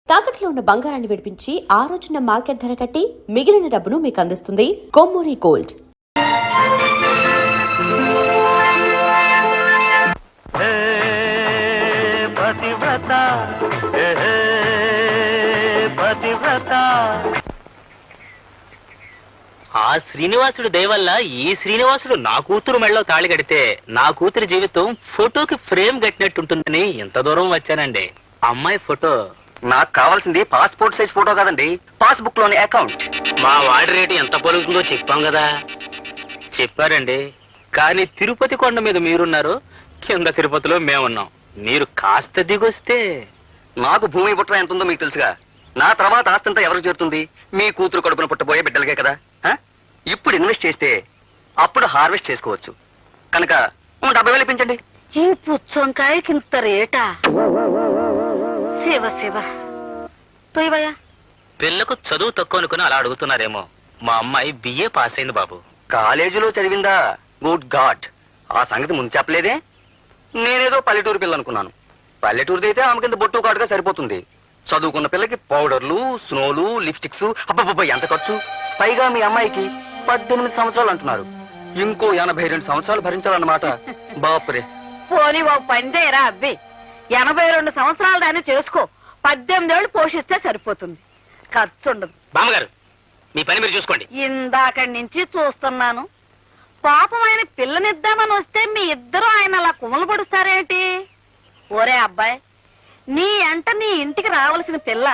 తాకట్లో ఉన్న బంగారాన్ని విడిపించి ఆ రోజున మార్కెట్ ధర కట్టి మిగిలిన డబ్బును మీకు అందిస్తుంది కొమ్మూరి గోల్డ్. ఆ శ్రీనివాసుడు దయవల్ల ఈ శ్రీనివాసుడు నా కూతురు మెళ్ళలో తాళి కడితే నా కూతురి జీవితం ఫోటోకి ఫ్రేమ్ కట్టినట్టుంటుందని ఎంత దూరం వచ్చానండి. అమ్మాయి ఫోటో నాకు కావాల్సింది పాస్పోర్ట్ సైజ్ ఫోటో కాదండి, పాస్బుక్ లోని అకౌంట్. మా వాడి రేటు ఎంత పలుకుతుందో చెప్పాం కదా. చెప్పారండి, కానీ తిరుపతి కొండ మీద మీరున్నారు, కింద తిరుపతిలో మేమున్నాం. మీరు కాస్త దిగొస్తే. నాకు భూమి పుట్ర ఎంత ఉందో మీకు తెలుసుగా. నా తర్వాత ఆస్తంతా ఎవరికి చేరుతుంది? మీ కూతురు కడుపున పుట్టబోయే బిడ్డలకే కదా. ఇప్పుడు ఇన్వెస్ట్ చేస్తే అప్పుడు హార్వెస్ట్ చేసుకోవచ్చు. కనుక 70,000 ఇప్పించండి. ఈ పుచ్చొంకాయకి ఇంత రేటా? శివ శివ తోయవయ్యా. పిల్లకు చదువు తక్కువ అనుకుని అలా అడుగుతున్నారేమో. మా అమ్మాయి బిఏ పాస్ అయింది బాబు. కాలేజీలో చదివిందా? గుడ్ గాడ్, ఆ సంగతి ముందు చెప్పలేదే. నేనేదో పల్లెటూరు పిల్ల అనుకున్నాను. పల్లెటూరుది అయితే ఆమె కింద బొట్టు కాటుగా సరిపోతుంది. చదువుకున్న పిల్లకి పౌడర్లు, స్నోలు, లిప్స్టిక్స్, అబ్బబ్బబ్బ ఎంత ఖర్చు. పైగా మీ అమ్మాయికి 18 సంవత్సరాలు అంటున్నారు. ఇంకో 82 సంవత్సరాలు భరించాలన్నమాట. బాపురే. పోనీ ఓ పని చేయరా అబ్బి, 82 సంవత్సరాలు దాన్ని చేసుకో. 18 ఏళ్ళు పోషిస్తే సరిపోతుంది, ఖర్చు ఉండదు. బామ్మగారు, మీ పని మీరు చూసుకోండి. ఇందాకడి నుంచి చూస్తున్నాను. పాపం ఆయన పిల్లనిద్దామని వస్తే మీ ఇద్దరు ఆయన అలా కుమలు పడుస్తారేంటి? ఓరే అబ్బాయి, నీ అంట నీ ఇంటికి రావాల్సిన పిల్ల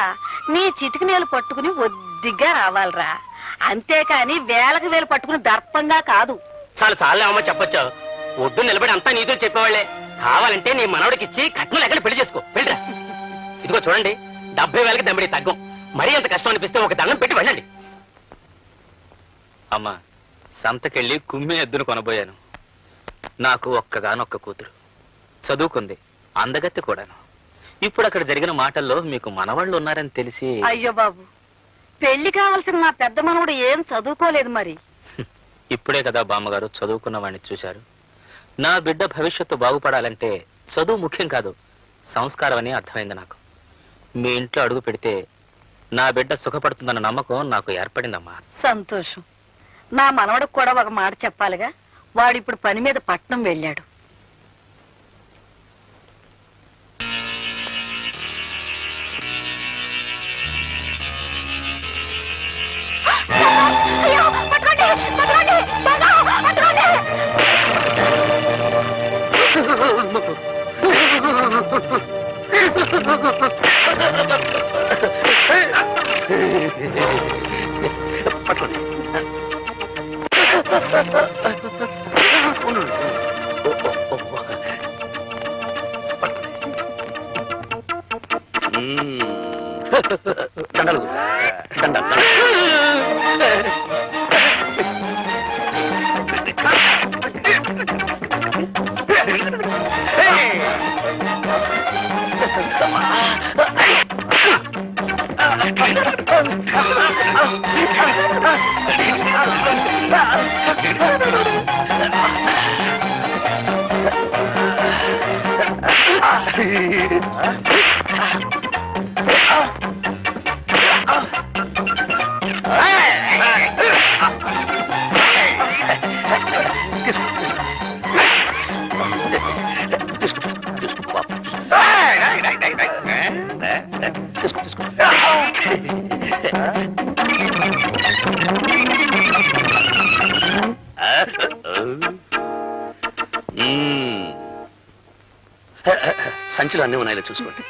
నీ చిటికి నేలు పట్టుకుని ఒద్దిగ్గా రావాలిరా. అంతేకాని వేలకు వేలు పట్టుకుని దర్పంగా కాదు. చాలు చాలే అమ్మ చెప్పొచ్చు. ఒడ్డు నిలబడి అంతా నీతో చెప్పేవాళ్లే. కావాలంటే నీ మనవడికి ఇచ్చి కట్నం ఎక్కడ పెళ్లి చేసుకో. వెళ్ళరా. ఇదిగో చూడండి, 70,000కి దమ్మిడి తగ్గం. మరీ అంత కష్టం అనిపిస్తే ఒక దండం పెట్టి వెళ్ళండి. అమ్మా, సంతకెళ్ళి కుమ్మి ఎద్దును కొనబోయాను. నాకు ఒక్కగానొక్క కూతురు, చదువుకుంది, అందగత్తె కూడాను. ఇప్పుడు అక్కడ జరిగిన మాటల్లో మీకు మనవాళ్ళు ఉన్నారని తెలిసి. అయ్యో బాబు, పెళ్లి కావాల్సిన నా పెద్ద మనవడు ఏం చదువుకోలేదు మరి. ఇప్పుడే కదా బామ్మగారు చదువుకున్న వాడిని చూశారు. నా బిడ్డ భవిష్యత్తు బాగుపడాలంటే చదువు ముఖ్యం కాదు, సంస్కారం అని అర్థమైంది నాకు. మీ ఇంట్లో అడుగు పెడితే నా బిడ్డ సుఖపడుతుందన్న నమ్మకం నాకు ఏర్పడిందమ్మా. సంతోషం. నా మనవడికి కూడా ఒక మాట చెప్పాలిగా. వాడిప్పుడు పని మీద పట్నం వెళ్ళాడు. దండలు దండలు. సంచులు అన్నీ ఉన్నాయో చూసుకోండి.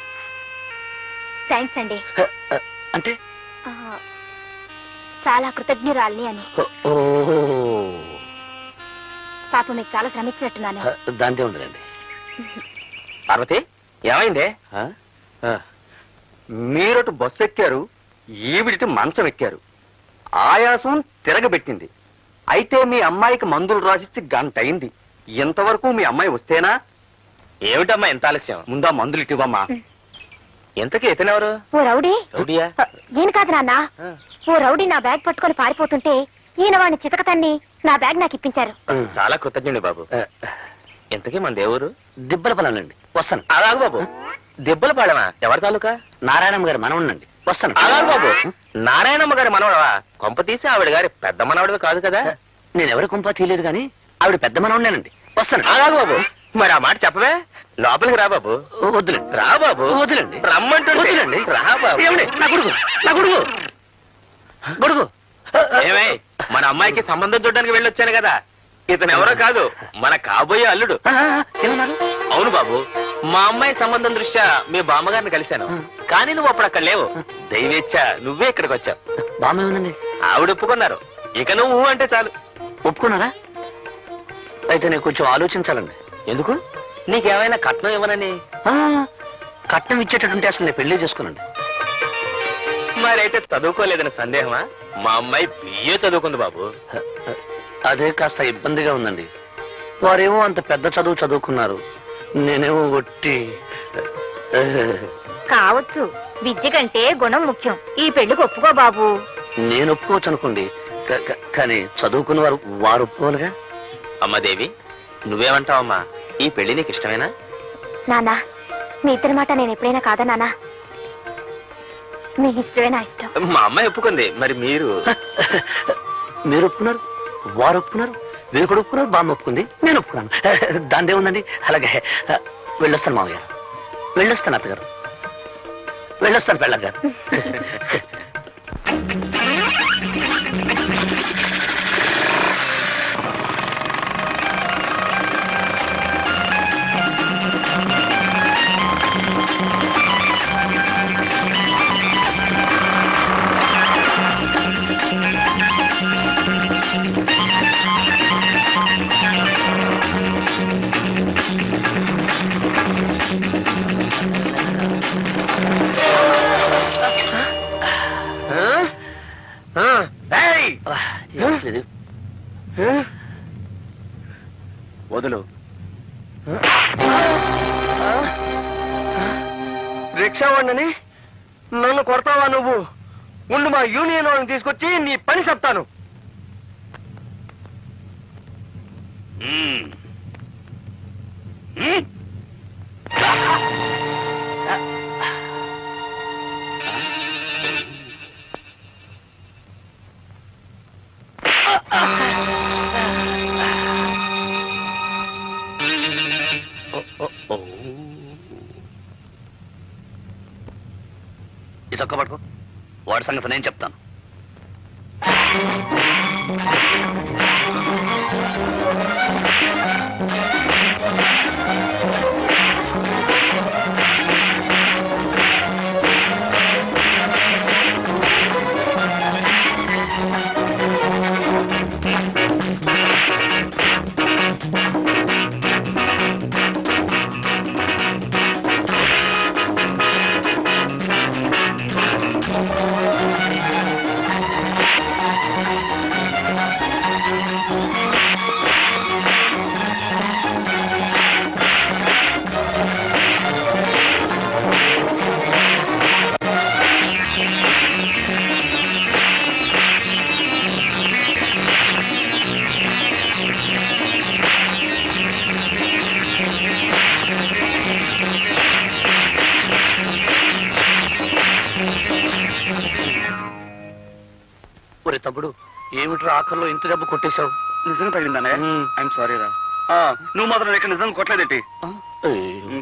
థ్యాంక్స్ అండి. అంటే చాలా కృతజ్ఞురాల్ని అని. పాప మీకు చాలా శ్రమించినట్టున్నాను. దాంతే ఉందండి. పార్వతి, ఏమైందే? మీరటు బస్సు ఎక్కారు, ఈవిడిటి మంచం ఎక్కారు. ఆయాసం తిరగబెట్టింది. అయితే మీ అమ్మాయికి మందులు రాసిచ్చి గంట అయింది. ఇంతవరకు మీ అమ్మాయి వస్తేనా? ఏమిటమ్మా ఎంత ఆలస్యం? ముందా మందులు ఇటివమ్మా. ఎంతకీ ఇతనెవరు? ఓ రౌడీ. రౌడీయా? ఈయన కాదు నాన్న. ఓ రౌడీ నా బ్యాగ్ పట్టుకొని పారిపోతుంటే ఈయన వాడిని చితకతన్ని నా బ్యాగ్ నాకు ఇప్పించారు. చాలా కృతజ్ఞుడి బాబు. ఎంతకీ మన దేవురు? దిబ్బలపల్లండి. వస్తాను. అలాగు బాబు. దెబ్బల పాడమా? ఎవరి తాలూకా? నారాయణమ్మ గారు మనవునండి. వస్తాను. ఆగారు బాబు, నారాయణమ్మ గారి మనవడవా? కొంప తీసి ఆవిడ గారి పెద్ద మనవడవి కాదు కదా? నేను ఎవరి కుంప తీయలేదు కానీ ఆవిడ పెద్ద మనవునేనండి. వస్తాను. ఆగారు బాబు, మరి ఆ మాట చెప్పవే. లోపలికి రా బాబు. వద్దులేండి. రా బాబు. వద్దులేండి. రమ్మంటుంటే. వద్దులేండి. రా బాబు. ఏమండి? నా కొడుకు, నా కొడుకు, కొడుకు. ఏమై, మన అమ్మాయికి సంబంధం చూడడానికి వెళ్ళొచ్చాను కదా. ఇతను ఎవరో కాదు, మన కాబోయే అల్లుడు. ఏమన్నారు? అవును బాబు, మా అమ్మాయి సంబంధం దృష్ట్యా మీ బామ్మగారిని కలిశాను. కానీ నువ్వు అప్పుడు అక్కడ లేవు. దైవేచ్ఛ నువ్వే ఇక్కడికి వచ్చావు. బామ్మ ఏముందండి? ఆవిడ ఒప్పుకున్నారు. ఇక నువ్వు అంటే చాలు. ఒప్పుకున్నారా? అయితే నేను కొంచెం ఆలోచించాలండి. ఎందుకు? నీకేమైనా కట్నం ఇవ్వనని? ఆ, కట్నం ఇచ్చేటటువంటి అసలు నేను పెళ్లి చేసుకోనండి. మరైతే చదువుకోలేదని సందేహమా? మా అమ్మాయి బిఏ చదువుకుంది బాబు. అదే కాస్త ఇబ్బందిగా ఉందండి. వారేమో అంత పెద్ద చదువు చదువుకున్నారు, నేనేమో ఒట్టి. కావచ్చు, విద్య కంటే గుణం ముఖ్యం. ఈ పెళ్లికి ఒప్పుకో బాబు. నేను ఒప్పుకోవచ్చు అనుకోండి, కానీ చదువుకున్న వారు ఒప్పుకోవాలిగా. అమ్మాదేవి, నువ్వేమంటావమ్మా? ఈ పెళ్లి నీకు ఇష్టమేనా? నానా, మీ ఇద్దరి మాట నేను ఎప్పుడైనా కాదా నానా? మీ ఇష్టమే నా ఇష్టం. మా అమ్మాయి ఒప్పుకుంది, మరి మీరు? మీరు ఒప్పుకున్నారు, వారు ఒప్పుకున్నారు, మీరు కూడా ఒప్పుకున్నారు, బామ్మ ఒప్పుకుంది, నేను ఒప్పుకున్నాను. దాందే ఉందండి. అలాగే వెళ్ళొస్తాను మామయ్య, వెళ్ళొస్తాను అత్తగారు, వెళ్ళొస్తాను పెళ్ళగారు. వదులు. రిక్షా వాడిని నన్ను కొడతావా నువ్వు? ఉండు, మా యూనియన్ వాళ్ళని తీసుకొచ్చి నీ పని చెప్తాను. ఈ చొక్క పట్టుకో, వాడి సంగతి నేను చెప్తాను. ఒరే తమ్ముడు, ఏమిట్రా ఆఖరిలో ఇంత దెబ్బ కొట్టేశావు? నిజంగా తగిలిందానే? ఐఎమ్ సారీ రా. నువ్వు మాత్రం ఇక్కడ నిజంగా కొట్టలేదేంటి?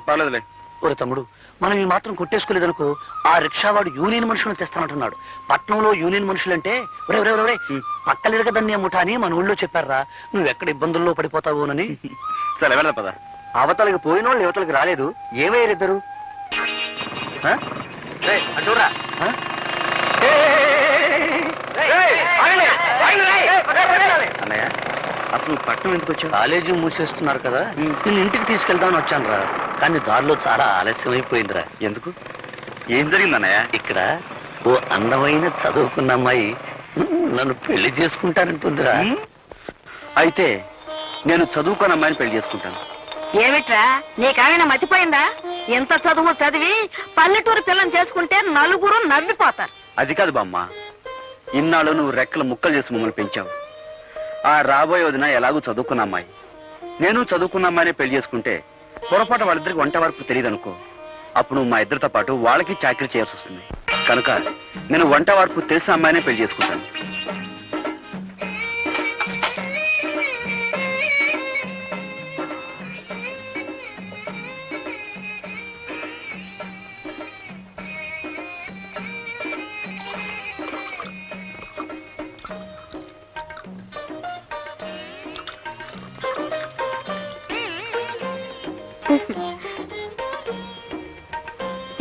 పర్లేదులే. ఒరే తమ్ముడు, మనం ఈ మాత్రం కొట్టేసుకోలేదనుకో, ఆ రిక్షావాడు యూనియన్ మనుషులను తెస్తానంటున్నాడు. పట్నంలో యూనియన్ మనుషులంటే ఒరే పక్కలిరగదన్నే ముఠ అని మన ఊళ్ళో చెప్పారా. నువ్వెక్కడ ఇబ్బందుల్లో పడిపోతావోనని. సరే వెళ్దాం పద. అవతలకి పోయిన వాళ్ళు యువతలకి రాలేదు, ఏమయ్యారిద్దరు? అటురా. అన్నయ్య, అసలు పట్నం ఎందుకు వచ్చావు? కాలేజీ మూసేస్తున్నారు కదా, నేను ఇంటికి తీసుకెళ్దామని వచ్చాను రా. కానీ దారిలో చాలా ఆలస్యం అయిపోయిందిరా. ఎందుకు? ఏం జరిగింది అన్నయ్య? ఇక్కడ ఓ అందమైన చదువుకున్న అమ్మాయి నన్ను పెళ్లి చేసుకుంటానంటుందిరా. అయితే నేను చదువుకున్న అమ్మాయిని పెళ్లి చేసుకుంటాను. ఏమిట్రా, నీకేమైనా మర్చిపోయిందా? ఎంత చదువు చదివి పల్లెటూరు పిల్లని చేసుకుంటే నలుగురు నవ్విపోతారు. అది కాదు బామ్మ, ఇన్నాళ్ళు నువ్వు రెక్కలు ముక్కలు చేసి మమ్మల్ని పెంచావు. ఆ రాబోయే వదిన ఎలాగూ చదువుకున్న అమ్మాయి, నేను చదువుకున్న అమ్మాయిని పెళ్లి చేసుకుంటే పొరపాటు వాళ్ళిద్దరికి వంట వరకు తెలియదు అనుకో. అప్పుడు నువ్వు మా ఇద్దరితో పాటు వాళ్ళకి చాకరీ చేయాల్సి వస్తుంది. కనుక నేను వంట వార్పు తెలిసిన అమ్మాయినే పెళ్లి చేసుకుంటాను.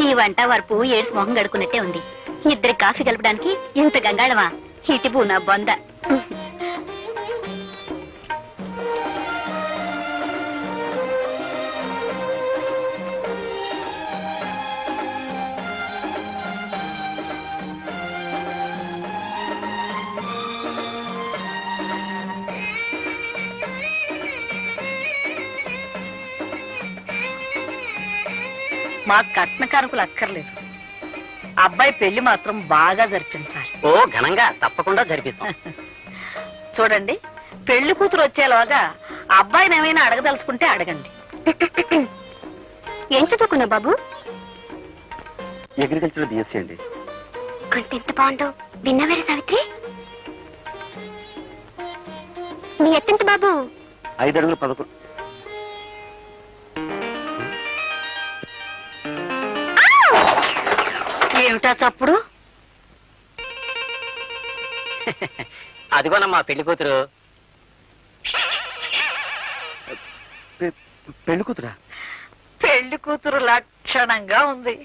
ఈ వంట వరపు ఏడ్స్ మొహం గడుకున్నట్టే ఉంది. ఇద్దరి కాఫీ కలపడానికి ఇంత గంగాళమా? ఇటుపు నా బొంద. మా కట్న కానుకలు అక్కర్లేదు, అబ్బాయి పెళ్లి మాత్రం బాగా జరిపించాలి. ఓ ఘనంగా తప్పకుండా జరిపిస్తాం. చూడండి, పెళ్లి కూతురు వచ్చేలోగా అబ్బాయిని ఏమైనా అడగదలుచుకుంటే అడగండి. ఏం చదువుకున్నా బాబు? అగ్రికల్చర్ బిఎస్సీ అండి. కొంత ఎంత బాగుందో విన్నవేరే సావిత్రి. నీ ఎత్తెంత బాబు? 5 అడుగులు 11. ఏమిటా చప్పుడు? అదిగోనమ్మా పెళ్లి కూతురు. పెళ్లి కూతురా? పెళ్లి కూతురు లక్షణంగా ఉంది.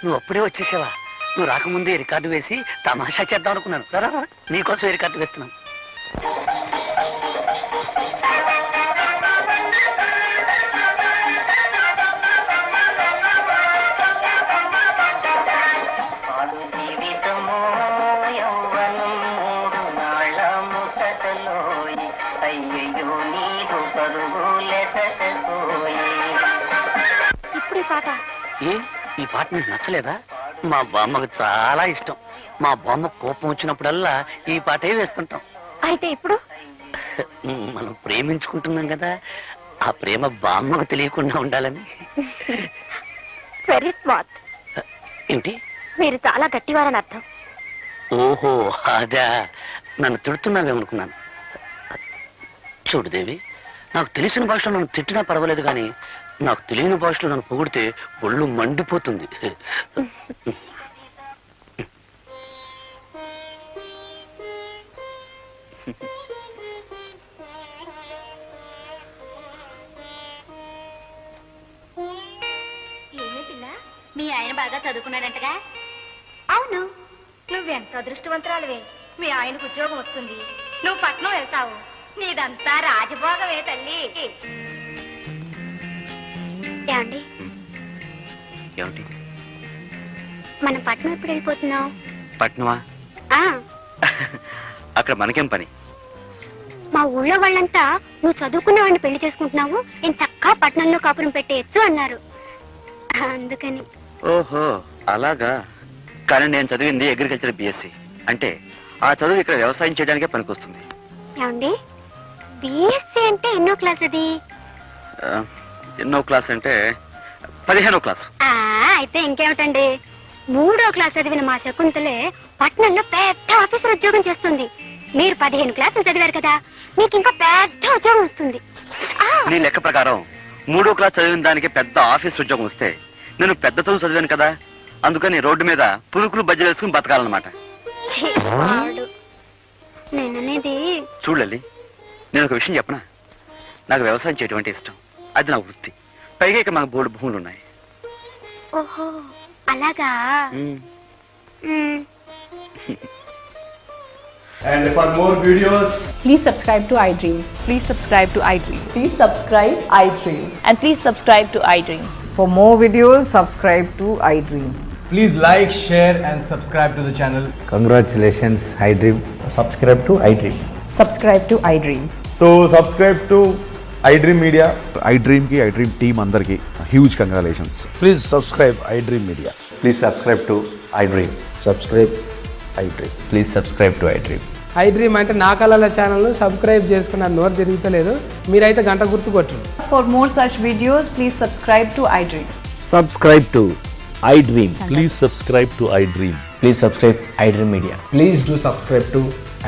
నువ్వు అప్పుడే వచ్చేసావా? నువ్వు రాకముందే రికార్డు వేసి తమాషా చేద్దాం అనుకున్నాను. రా, నీకోసం రికార్డు వేస్తున్నాను. ఇప్పుడు ఈ పాట ఈ పాట నీకు నచ్చలేదా? మా బామ్మకు చాలా ఇష్టం. మా బామ్మ కోపం వచ్చినప్పుడల్లా ఈ పాటే వేస్తుంటాం. అయితే ఇప్పుడు మనం ప్రేమించుకుంటున్నాం కదా, ఆ ప్రేమ బామ్మకు తెలియకుండా ఉండాలని. Very smart. ఏమిటి? మీరు చాలా గట్టివారని అర్థం. ఓహో అదా, నన్ను తిడుతున్నావేమనుకున్నాను. చూడు దేవి, నాకు తెలిసిన భాషలో నన్ను తిట్టినా పర్వాలేదు, కానీ నాకు తెలియని భాషలో నన్ను పొగిడితే ఒళ్ళు మండిపోతుంది. మీ ఆయన బాగా చదువుకున్నాడంటగా? అవును. నువ్వెంత అదృష్టవంతురాలువే. మీ ఆయనకు ఉద్యోగం వస్తుంది, నువ్వు పట్నం వెళ్తావు. నీదంతా రాజభోగమే తల్లి. ఏమండి, ఏమిటి? మనం పట్నం ఎప్పుడు వెళ్ళిపోతున్నాం? పట్నమా? అక్కడ మనకేం పని? మా ఊళ్ళో వాళ్ళంతా నువ్వు చదువుకున్న వాడిని పెళ్లి చేసుకుంటున్నావు, నేను చక్కగా పట్నంలో కాపురం పెట్టేయచ్చు అన్నారు. అందుకని. ఓహో అలాగా. కానీ నేను చదివింది అగ్రికల్చర్ బిఎస్సీ. అంటే ఆ చదువు ఇక్కడ వ్యవసాయం చేయడానికే పనికొస్తుంది. ఏమండి, బిఎస్సీ అంటే ఎన్నో క్లాస్ అది? ఎన్నో క్లాస్ అంటే 15వ క్లాసు. అయితే ఇంకేమిటండి, 3వ క్లాస్ చదివిన మా శకుంతలే పట్నంలో పెద్ద ఆఫీసర్ ఉద్యోగం చేస్తుంది. మీరు 15 క్లాసులు చదివారు కదా, మీకు ఇంకా పెద్ద ఉద్యోగం వస్తుంది. నీ లెక్క ప్రకారం 3వ క్లాస్ చదివిన దానికి పెద్ద ఆఫీస్ ఉద్యోగం వస్తే నేను పెద్ద చదువు చదివాను కదా, అందుకని రోడ్డు మీద పునుకులు బజ్జలు వేసుకుని బతకాలన్నమాట. నేననేది చూడలే, నేను ఒక విషయం చెప్పనా? నాకు వ్యవసాయం చేయడం అంటే ఇష్టం, అది నా వృత్తి. పైగా ఇక మాకు బోర్డు భూములు ఉన్నాయి. ఓహో అలాగా. And for more videos, please subscribe to iDream. Please subscribe to iDream. Please subscribe iDream. And please subscribe to iDream. For more videos, subscribe to iDream. Please like, share, and subscribe to the channel. Congratulations, iDream. Subscribe to iDream. Subscribe to iDream. So subscribe to iDream Media. iDream ki iDream team andarki huge congratulations. Please subscribe iDream Media. Please subscribe to iDream. Subscribe iDream. Please subscribe to iDream. iDream అంటే నా కళల ఛానల్ను subscribe చేసుకున్న నోరు తిరుగుతలేదు, మీరైతే గంట గుర్తు కొట్టండి. For more such videos, please subscribe to iDream. Subscribe to iDream. Please subscribe to iDream. Please subscribe iDream Media. Please do subscribe to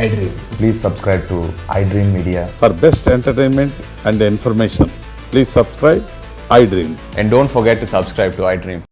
iDream. Please subscribe to iDream Media. For best entertainment and information, please subscribe iDream. And don't forget to subscribe to iDream.